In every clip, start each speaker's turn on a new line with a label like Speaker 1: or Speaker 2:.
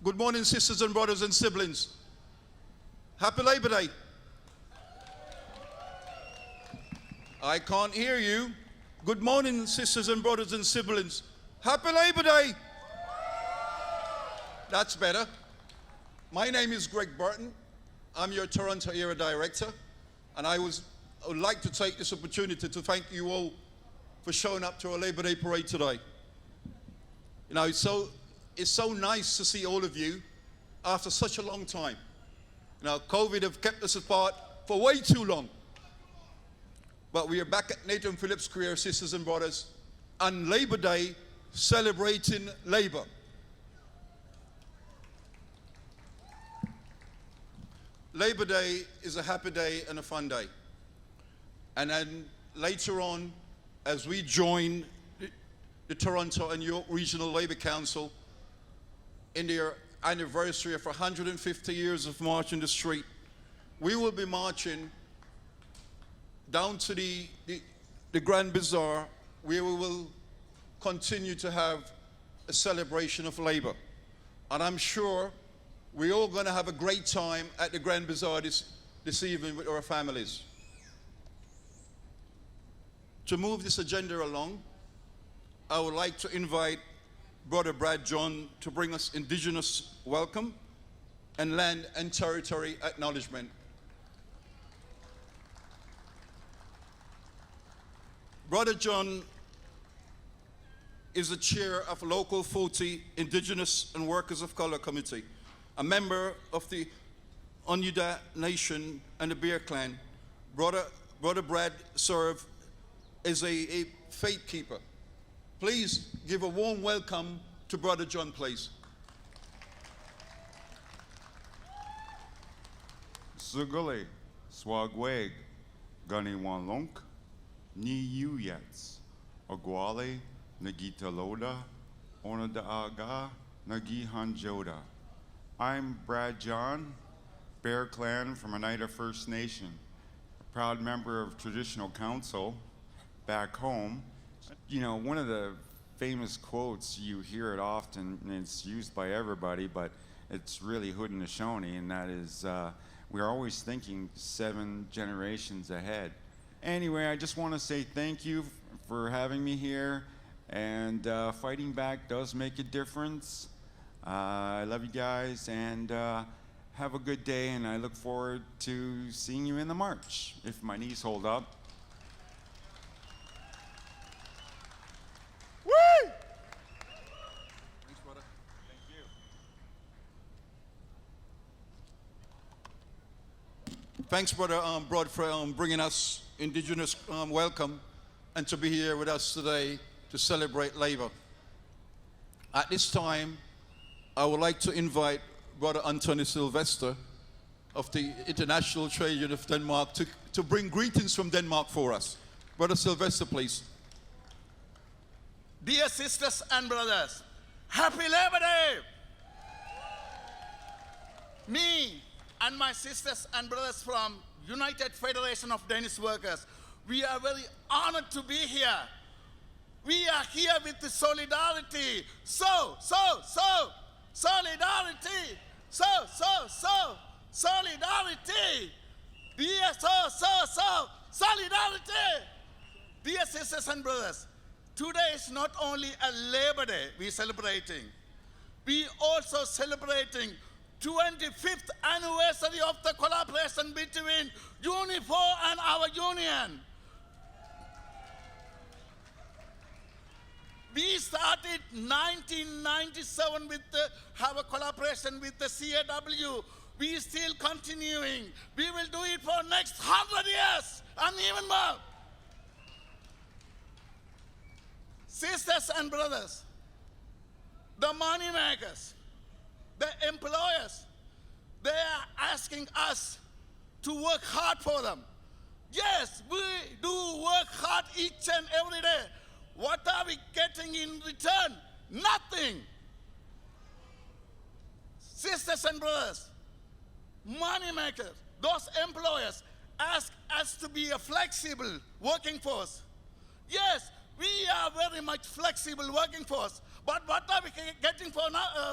Speaker 1: Good morning, sisters and brothers and siblings. Happy Labor Day. I can't hear you. Good morning, sisters and brothers and siblings. Happy Labor Day. That's better. My name is Greg Burton. I'm your Toronto area director, and I would like to take this opportunity to thank you all for showing up to our Labor Day parade today. You know, it's so nice to see all of you after such a long time. You know, COVID have kept us apart for way too long. But we are back at Nathan Phillips Square, sisters and brothers, on Labor Day, celebrating labor. Labor Day is a happy day and a fun day. And then later on, as we join the Toronto and York Regional Labour Council in their anniversary of 150 years of March in the Street, we will be marching down to the Grand Bazaar, where we will continue to have a celebration of labor. And I'm sure we're all going to have a great time at the Grand Bazaar this evening with our families. To move this agenda along, I would like to invite Brother Brad John to bring us Indigenous welcome and land and territory acknowledgement. Brother John is the chair of Local 40 Indigenous and Workers of Color Committee, a member of the Oneida Nation and the Bear Clan. Brother Brad served as a faith keeper. Please give a warm welcome to Brother John, please.
Speaker 2: Zugale, Swagweg, Gani Wanlonk, Ni Yuyats, Ogwale, Nagita Loda, Onada Aga, Nagi Hanjoda. I'm Brad John, Bear Clan from Oneida First Nation, a proud member of Traditional Council back home. You know, one of the famous quotes, you hear it often, and it's used by everybody, but it's really Haudenosaunee, and that is, we're always thinking 7 generations ahead. Anyway, I just want to say thank you for having me here, and fighting back does make a difference. I love you guys, and have a good day, and I look forward to seeing you in the march, if my knees hold up.
Speaker 1: Woo! Thanks, brother.
Speaker 2: Thank you.
Speaker 1: Thanks, Brother Brad, for bringing us Indigenous welcome and to be here with us today to celebrate labor. At this time, I would like to invite Brother Anthony Sylvester of the International Trade Union of Denmark to bring greetings from Denmark for us. Brother Sylvester, please.
Speaker 3: Dear sisters and brothers, Happy Labor Day! Me and my sisters and brothers from United Federation of Danish Workers, we are very honored to be here. We are here with the solidarity. Solidarity. Solidarity. Dear solidarity. Dear sisters and brothers, today is not only a Labor Day we're celebrating, we also celebrating 25th anniversary of the collaboration between Unifor and our union. We started 1997 with our collaboration with the CAW. We still continuing. We will do it for next 100 years and even more. Sisters and brothers, the money makers, the employers, they are asking us to work hard for them. Yes, we do work hard each and every day. What are we getting in return? Nothing. Sisters and brothers, money makers, those employers ask us to be a flexible working force. Yes, we are very much flexible working force, but what are we getting for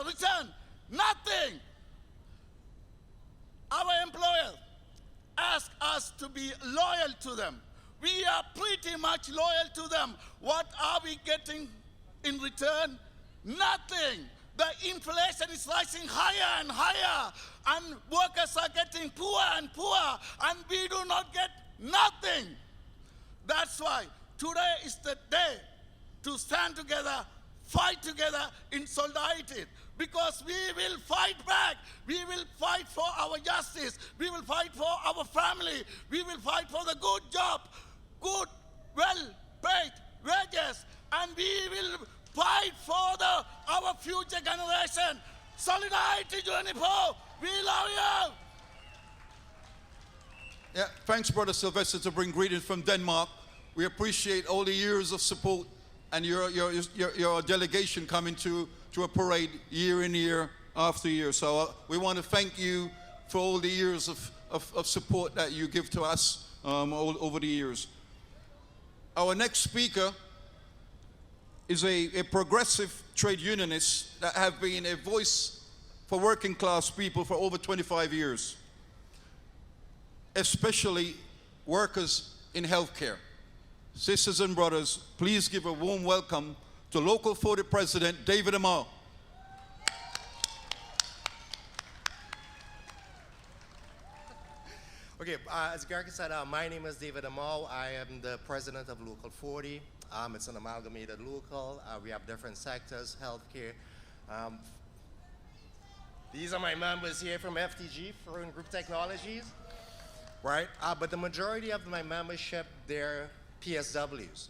Speaker 3: return? Nothing. Our employer ask us to be loyal to them. We are pretty much loyal to them. What are we getting in return? Nothing. The inflation is rising higher and higher, and workers are getting poorer and poorer, and we do not get nothing. That's why today is the day to stand together, fight together in solidarity, because we will fight back. We will fight for our justice. We will fight for our family. We will fight for the good job, good, well-paid wages, and we will fight for our future generation. Solidarity, Unifor. We love you.
Speaker 1: Yeah, thanks, Brother Sylvester, to bring greetings from Denmark. We appreciate all the years of support and your delegation coming to a parade year in year after year. So we want to thank you for all the years of support that you give to us over the years. Our next speaker is a progressive trade unionist that have been a voice for working class people for over 25 years, especially workers in healthcare. Sisters and brothers, please give a warm welcome to Local 40 President David Amal.
Speaker 4: Okay, as Gareth said, my name is David Amal. I am the president of Local 40. It's an amalgamated local. We have different sectors, healthcare. These are my members here from FTG, Foreign Group Technologies, right? But the majority of my membership, they're PSWs.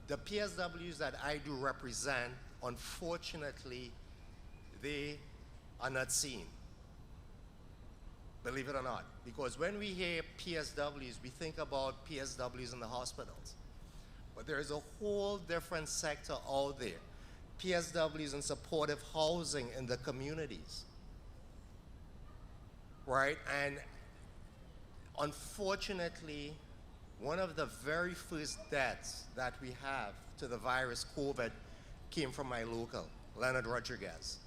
Speaker 4: The PSWs that I do represent, unfortunately, they are not seen. Believe it or not. Because when we hear PSWs, we think about PSWs in the hospitals. But there is a whole different sector out there. PSWs in supportive housing in the communities. Right? And unfortunately, one of the very first deaths that we have to the virus COVID came from my local, Leonard Rodriguez.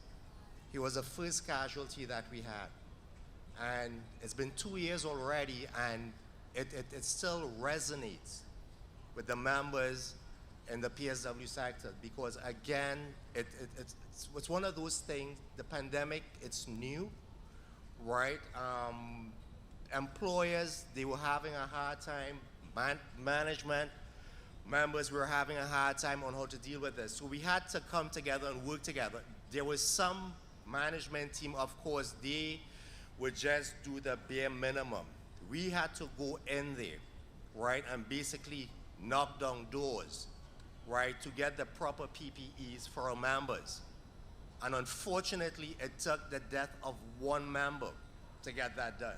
Speaker 4: He was the first casualty that we had. And it's been 2 years already, and it still resonates with the members in the PSW sector, because again, it's one of those things, the pandemic, it's new, right? Employers, they were having a hard time, management, members were having a hard time on how to deal with this. So we had to come together and work together. There was some management team, of course, they would just do the bare minimum. We had to go in there, right, and basically knock down doors, right, to get the proper PPEs for our members. And unfortunately, it took the death of one member to get that done,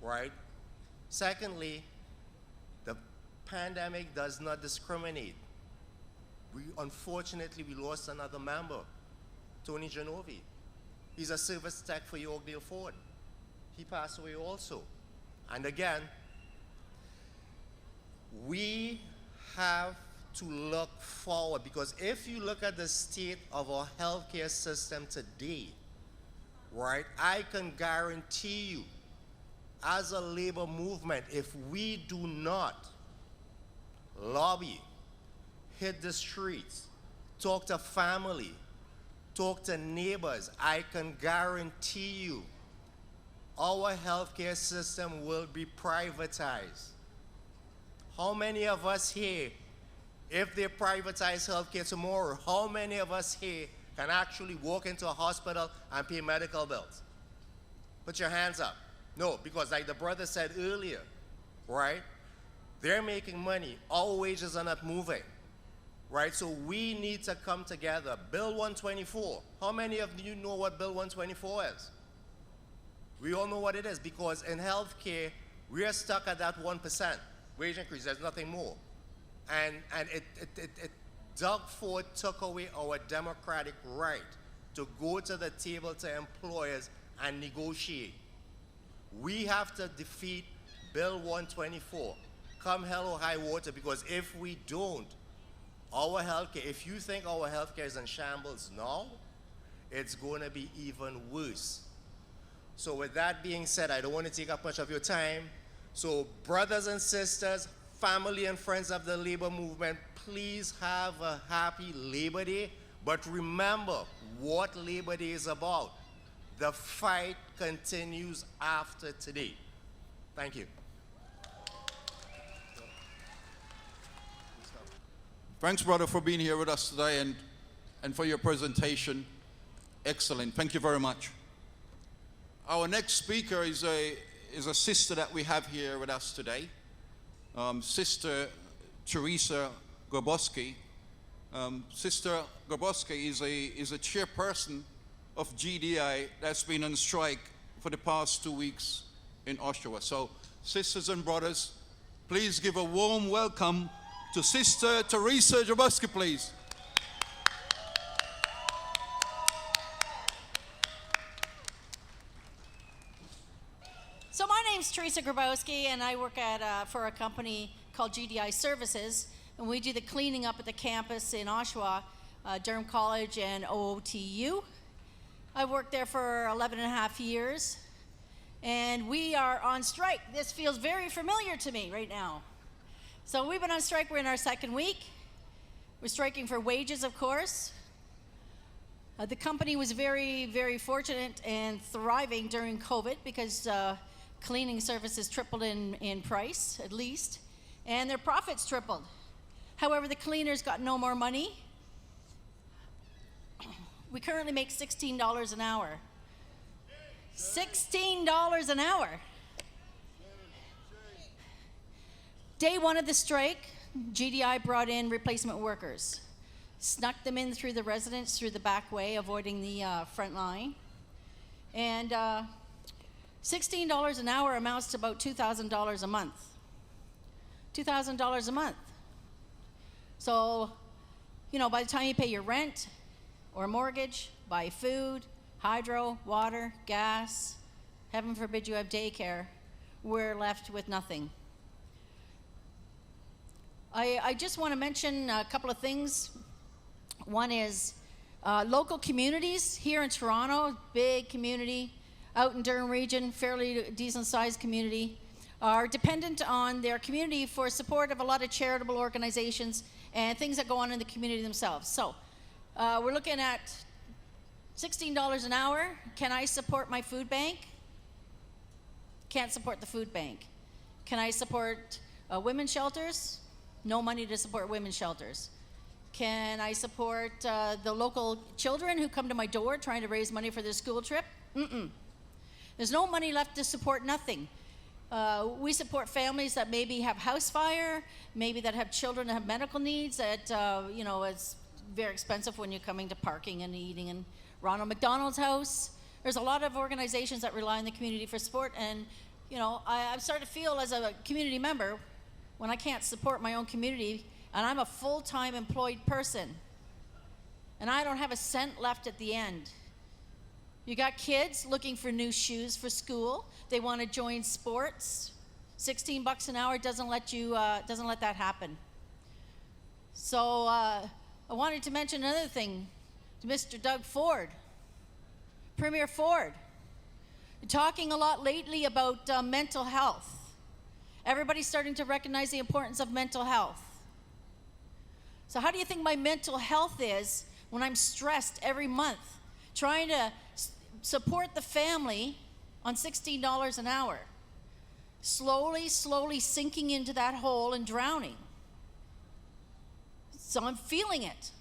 Speaker 4: right? Secondly, the pandemic does not discriminate. Unfortunately, we lost another member, Tony Genovi. He's a service tech for Yorkdale Ford. He passed away also. And again, we have to look forward, because if you look at the state of our healthcare system today, right, I can guarantee you, as a labor movement, if we do not lobby, hit the streets, talk to family, talk to neighbors, I can guarantee you our healthcare system will be privatized. How many of us here, if they privatize healthcare tomorrow, how many of us here can actually walk into a hospital and pay medical bills? Put your hands up. No, because like the brother said earlier, right? They're making money, our wages are not moving. Right, so we need to come together. Bill 124. How many of you know what Bill 124 is? We all know what it is, because in healthcare, we are stuck at that 1% wage increase. There's nothing more. And Doug Ford took away our democratic right to go to the table to employers and negotiate. We have to defeat Bill 124. Come hell or high water, because if we don't, our healthcare, if you think our healthcare is in shambles now, it's going to be even worse. So with that being said, I don't want to take up much of your time. So brothers and sisters, family and friends of the labor movement, please have a happy Labor Day. But remember what Labor Day is about. The fight continues after today. Thank you.
Speaker 1: Thanks, brother, for being here with us today and for your presentation. Excellent. Thank you very much. Our next speaker is a sister that we have here with us today, Sister Teresa Gorboski. Sister Gorboski is a chairperson of GDI that's been on strike for the past 2 weeks in Oshawa. So, sisters and brothers, please give a warm welcome to Sister Teresa Gorboski, please.
Speaker 5: So my name's Teresa Grabowski, and I work for a company called GDI Services, and we do the cleaning up at the campus in Oshawa, Durham College and OOTU. I worked there for 11 and a half years, and we are on strike. This feels very familiar to me right now. So we've been on strike, we're in our second week. We're striking for wages, of course. The company was very, very fortunate and thriving during COVID because cleaning services tripled in price, at least, and their profits tripled. However, the cleaners got no more money. We currently make $16 an hour. $16 an hour. Day one of the strike, GDI brought in replacement workers. Snuck them in through the residence, through the back way, avoiding the front line. And $16 an hour amounts to about $2,000 a month. $2,000 a month. So, you know, by the time you pay your rent or mortgage, buy food, hydro, water, gas, heaven forbid you have daycare, we're left with nothing. I just want to mention a couple of things. One is local communities here in Toronto, big community, out in Durham region, fairly decent sized community, are dependent on their community for support of a lot of charitable organizations and things that go on in the community themselves. So we're looking at $16 an hour. Can I support my food bank? Can't support the food bank. Can I support women's shelters? No money to support women's shelters. Can I support the local children who come to my door trying to raise money for their school trip? Mm-mm. There's no money left to support nothing. We support families that maybe have house fire, maybe that have children that have medical needs that, you know, it's very expensive when you're coming to parking and eating in Ronald McDonald's house. There's a lot of organizations that rely on the community for support, and, you know, I'm starting to feel as a community member when I can't support my own community, and I'm a full-time employed person, and I don't have a cent left at the end. You got kids looking for new shoes for school. They want to join sports. $16 an hour doesn't let that happen. So I wanted to mention another thing to Mr. Doug Ford, Premier Ford. You're talking a lot lately about mental health. Everybody's starting to recognize the importance of mental health. So how do you think my mental health is when I'm stressed every month, trying to support the family on $16 an hour? Slowly, slowly sinking into that hole and drowning. So I'm feeling it.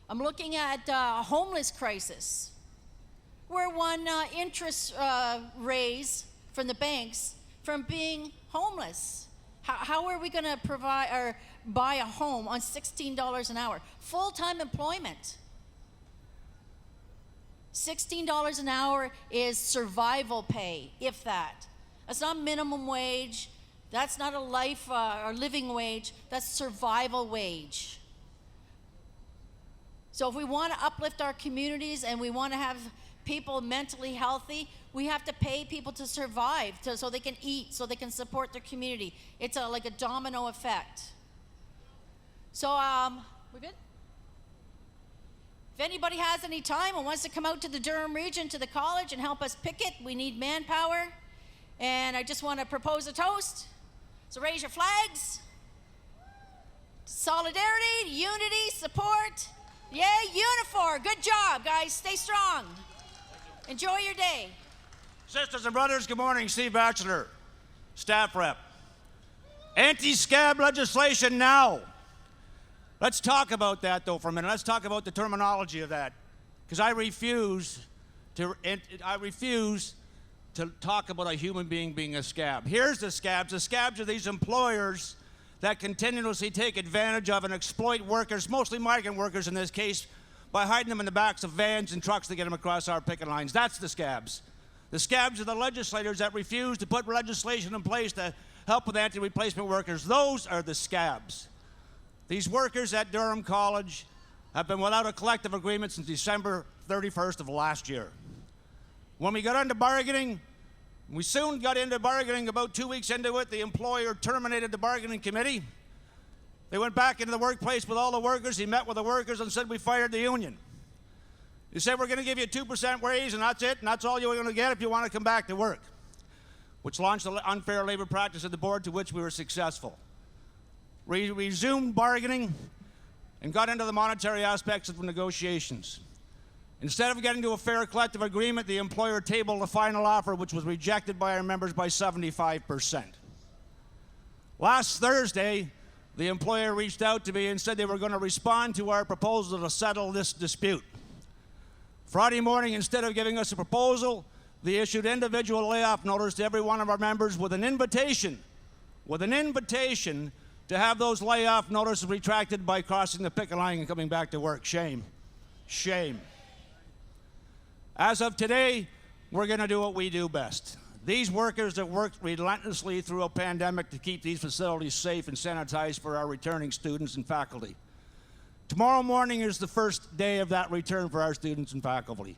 Speaker 5: I'm looking at a homeless crisis, where one interest raise from the banks from being homeless. How are we going to provide or buy a home on $16 an hour? Full-time employment. $16 an hour is survival pay, if that. That's not minimum wage. That's not a life or living wage. That's survival wage. So if we want to uplift our communities and we want to have people mentally healthy, we have to pay people to survive so they can eat, so they can support their community. It's like a domino effect. So, we're good? If anybody has any time and wants to come out to the Durham region, to the college, and help us picket, we need manpower. And I just want to propose a toast. So raise your flags. Solidarity, unity, support. Yeah, Unifor. Good job, guys. Stay strong. Enjoy your day.
Speaker 6: Sisters and brothers, good morning. Steve Batchelor, staff rep. Anti-scab legislation now. Let's talk about that, though, for a minute. Let's talk about the terminology of that, because I refuse to talk about a human being a scab. Here's the scabs. The scabs are these employers that continuously take advantage of and exploit workers, mostly migrant workers in this case, by hiding them in the backs of vans and trucks to get them across our picket lines. That's the scabs. The scabs are the legislators that refuse to put legislation in place to help with anti-replacement workers. Those are the scabs. These workers at Durham College have been without a collective agreement since December 31st of last year. When we got into bargaining, we soon got into bargaining. About 2 weeks into it, the employer terminated the bargaining committee. They went back into the workplace with all the workers. He met with the workers and said, we fired the union. He said, we're going to give you a 2% raise, and that's it, and that's all you're going to get if you want to come back to work, which launched an unfair labor practice at the board, to which we were successful. We resumed bargaining and got into the monetary aspects of the negotiations. Instead of getting to a fair collective agreement, the employer tabled a final offer, which was rejected by our members by 75%. Last Thursday, the employer reached out to me and said they were going to respond to our proposal to settle this dispute. Friday morning, instead of giving us a proposal, they issued individual layoff notice to every one of our members with an invitation to have those layoff notices retracted by crossing the picket line and coming back to work. Shame. Shame. As of today, we're going to do what we do best. These workers have worked relentlessly through a pandemic to keep these facilities safe and sanitized for our returning students and faculty. Tomorrow morning is the first day of that return for our students and faculty.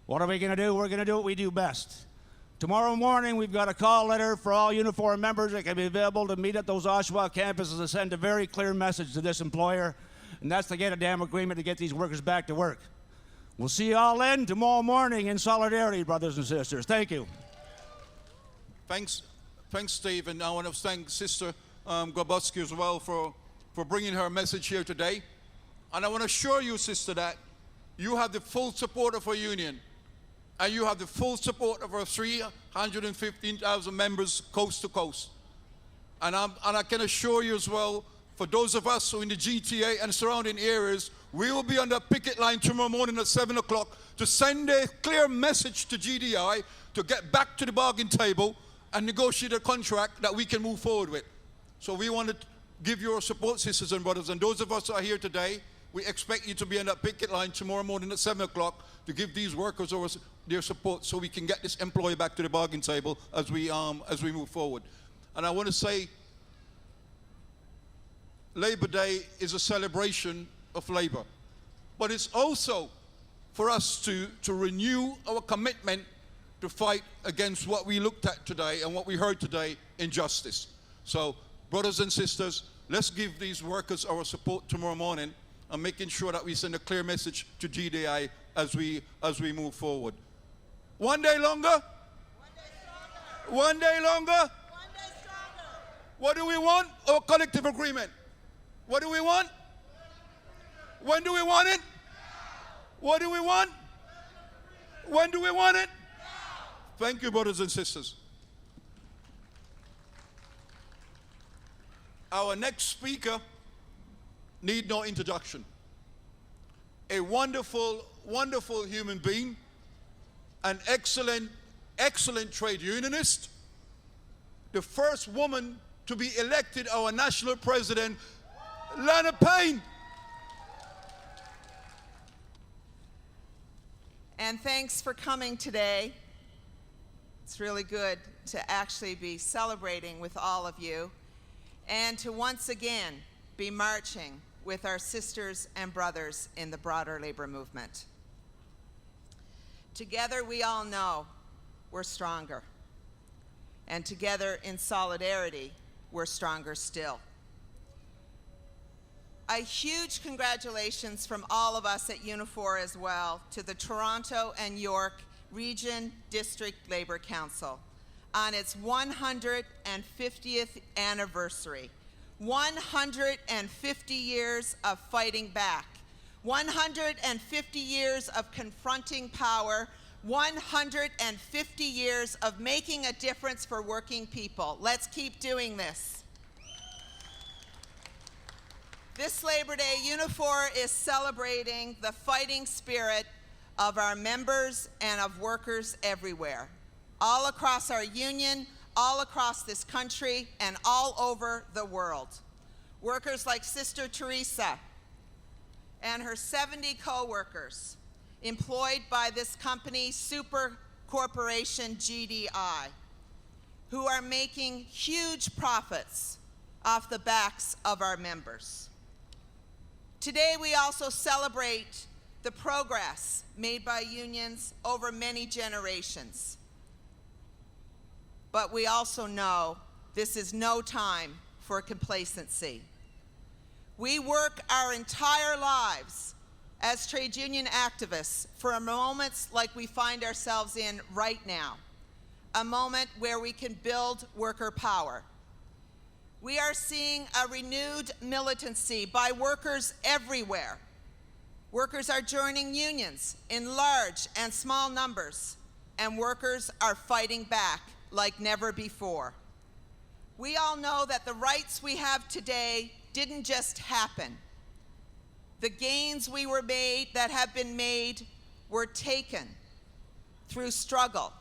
Speaker 6: What are we going to do? We're going to do what we do best. Tomorrow morning, we've got a call letter for all Unifor members that can be available to meet at those Oshawa campuses to send a very clear message to this employer, and that's to get a damn agreement to get these workers back to work. We'll see you all then tomorrow morning in solidarity, brothers and sisters. Thank you.
Speaker 1: Thanks, Steve, and I want to thank Sister Grabowski as well for bringing her message here today. And I want to assure you, Sister, that you have the full support of our union, and you have the full support of our 315,000 members coast to coast. And I can assure you as well, for those of us who are in the GTA and surrounding areas, we will be on the picket line tomorrow morning at 7 o'clock to send a clear message to GDI to get back to the bargain table and negotiate a contract that we can move forward with. So we want to give you our support, sisters and brothers, and those of us who are here today, we expect you to be on that picket line tomorrow morning at 7 o'clock to give these workers their support so we can get this employee back to the bargain table as we move forward. And I want to say, Labor Day is a celebration of labor, but it's also for us to renew our commitment to fight against what we looked at today and what we heard today, injustice. So, brothers and sisters, let's give these workers our support tomorrow morning and making sure that we send a clear message to GDI as we move forward. One day longer? One day longer? One day stronger. What do we want? Our collective agreement. What do we want? When do we want it? What do we want? When do we want it? Thank you, brothers and sisters. Our next speaker need no introduction. A wonderful, wonderful human being, an excellent, excellent trade unionist, the first woman to be elected our national president, Lana Payne.
Speaker 7: And thanks for coming today. It's really good to actually be celebrating with all of you and to once again be marching with our sisters and brothers in the broader labor movement. Together we all know we're stronger. And together in solidarity, we're stronger still. A huge congratulations from all of us at Unifor as well to the Toronto and York Region District Labour Council on its 150th anniversary. 150 years of fighting back. 150 years of confronting power. 150 years of making a difference for working people. Let's keep doing this. This Labor Day, Unifor is celebrating the fighting spirit of our members and of workers everywhere, all across our union, all across this country, and all over the world. Workers like Sister Teresa and her 70 co-workers employed by this company, super corporation GDI, who are making huge profits off the backs of our members. Today, we also celebrate the progress made by unions over many generations. But we also know this is no time for complacency. We work our entire lives as trade union activists for moments like we find ourselves in right now, a moment where we can build worker power. We are seeing a renewed militancy by workers everywhere. Workers are joining unions in large and small numbers, and workers are fighting back like never before. We all know that the rights we have today didn't just happen. The gains that have been made were taken through struggle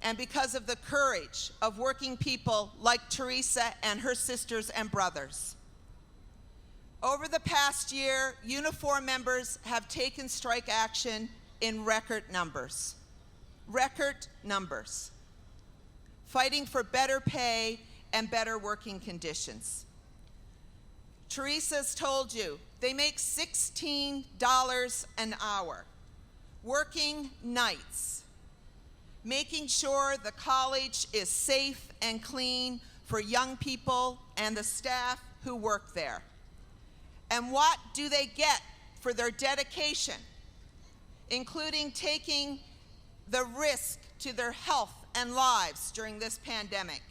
Speaker 7: and because of the courage of working people like Teresa and her sisters and brothers. Over the past year, Unifor members have taken strike action in record numbers. Record numbers. Fighting for better pay and better working conditions. Teresa's told you they make $16 an hour, working nights, making sure the college is safe and clean for young people and the staff who work there. And what do they get for their dedication, including taking the risk to their health and lives during this pandemic?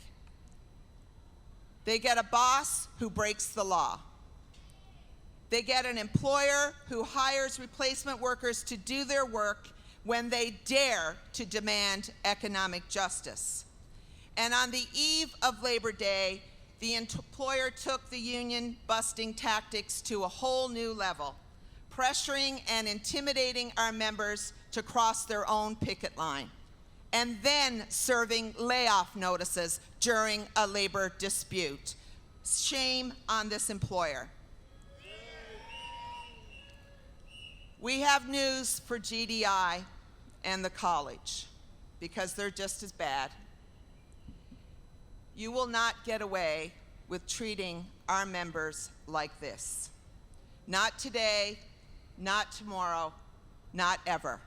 Speaker 7: They get a boss who breaks the law. They get an employer who hires replacement workers to do their work when they dare to demand economic justice. And on the eve of Labor Day, the employer took the union busting tactics to a whole new level, pressuring and intimidating our members to cross their own picket line, and then serving layoff notices during a labor dispute. Shame on this employer. We have news for GDI and the college, because they're just as bad. You will not get away with treating our members like this. Not today, not tomorrow, not ever.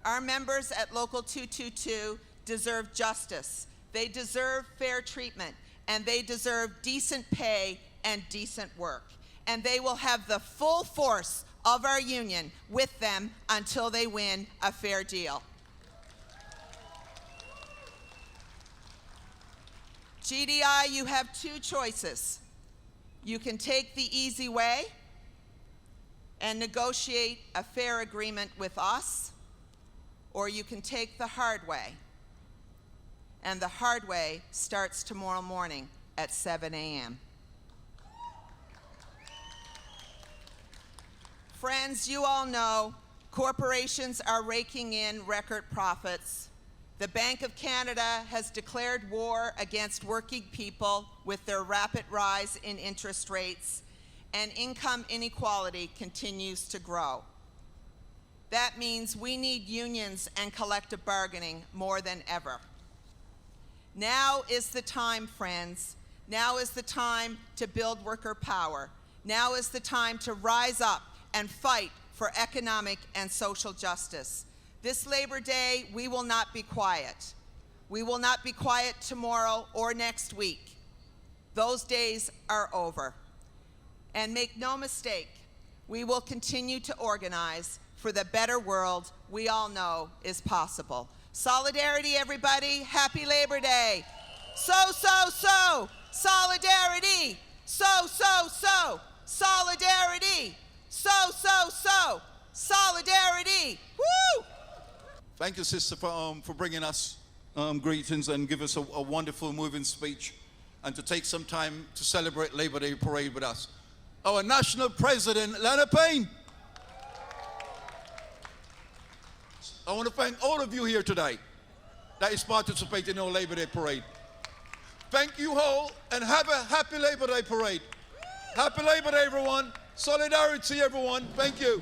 Speaker 7: Our members at Local 222 deserve justice. They deserve fair treatment, and they deserve decent pay and decent work. And they will have the full force of our union with them until they win a fair deal. GDI, you have two choices. You can take the easy way and negotiate a fair agreement with us, or you can take the hard way. And the hard way starts tomorrow morning at 7 a.m. Friends, you all know corporations are raking in record profits. The Bank of Canada has declared war against working people with their rapid rise in interest rates, and income inequality continues to grow. That means we need unions and collective bargaining more than ever. Now is the time, friends. Now is the time to build worker power. Now is the time to rise up and fight for economic and social justice. This Labor Day, we will not be quiet. We will not be quiet tomorrow or next week. Those days are over. And make no mistake, we will continue to organize for the better world we all know is possible. Solidarity, everybody. Happy Labor Day. So. Solidarity. So. Solidarity. So. Solidarity. Woo!
Speaker 1: Thank you, sister, for bringing us greetings and give us a wonderful, moving speech, and to take some time to celebrate Labor Day Parade with us. Our national president, Leonard Payne. I want to thank all of you here today that is participating in our Labor Day Parade. Thank you all, and have a happy Labor Day Parade. Happy Labor Day, everyone. Solidarity, everyone. Thank you.